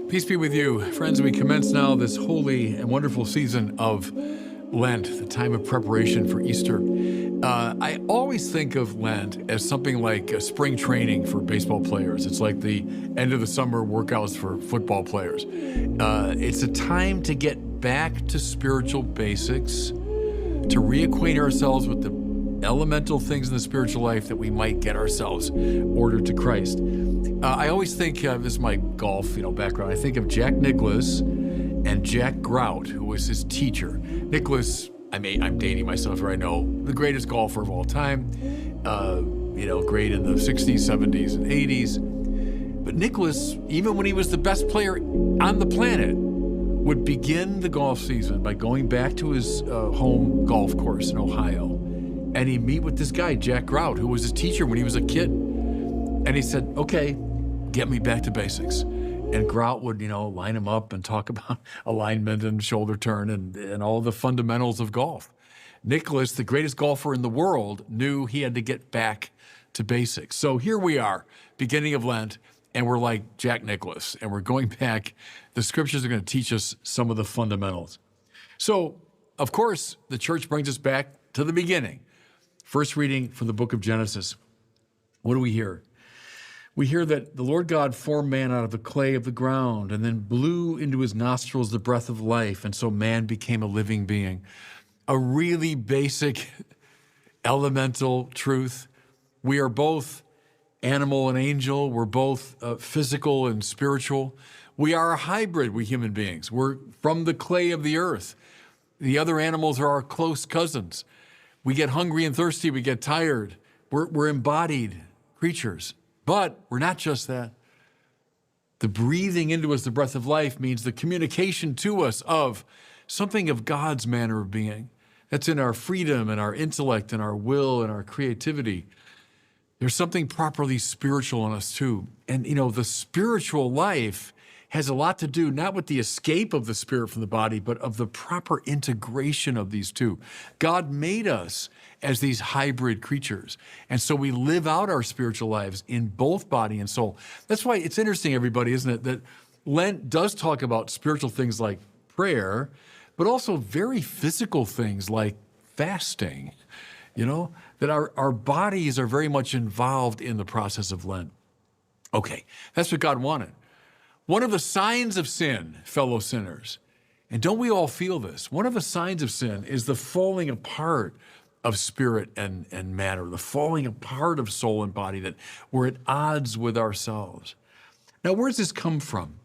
Peace be with you. Friends, we commence now this holy and wonderful season of Lent, the time of preparation for Easter. I always think of Lent as something like a spring training for baseball players. It's like the end of the summer workouts for football players. It's a time to get back to spiritual basics, to reacquaint ourselves with the elemental things in the spiritual life that we might get ourselves ordered to Christ. I always think, this is my golf background, I think of Jack Nicklaus and Jack Grout, who was his teacher. Nicklaus, I'm dating myself here, I know, the greatest golfer of all time, great in the 60s, 70s, and 80s. But Nicklaus, even when he was the best player on the planet, would begin the golf season by going back to his home golf course in Ohio. And he'd meet with this guy, Jack Grout, who was his teacher when he was a kid. And he said, okay, get me back to basics. And Grout would, line him up and talk about alignment and shoulder turn and all the fundamentals of golf. Nicklaus, the greatest golfer in the world, knew he had to get back to basics. So here we are, beginning of Lent, and we're like Jack Nicklaus, and we're going back. The scriptures are going to teach us some of the fundamentals. So, of course, the church brings us back to the beginning. First reading from the book of Genesis. What do we hear? We hear that the Lord God formed man out of the clay of the ground and then blew into his nostrils the breath of life, and so man became a living being. A really basic, elemental truth. We are both animal and angel. We're both physical and spiritual. We are a hybrid, we human beings. We're from the clay of the earth. The other animals are our close cousins. We get hungry and thirsty, we get tired. We're embodied creatures, but we're not just that. The breathing into us the breath of life means the communication to us of something of God's manner of being. That's in our freedom and our intellect and our will and our creativity. There's something properly spiritual in us too. And the spiritual life has a lot to do, not with the escape of the spirit from the body, but of the proper integration of these two. God made us as these hybrid creatures. And so we live out our spiritual lives in both body and soul. That's why it's interesting, everybody, isn't it, that Lent does talk about spiritual things like prayer, but also very physical things like fasting, that our bodies are very much involved in the process of Lent. Okay, that's what God wanted. One of the signs of sin, fellow sinners, and don't we all feel this? One of the signs of sin is the falling apart of spirit and matter, the falling apart of soul and body, that we're at odds with ourselves. Now, where does this come from?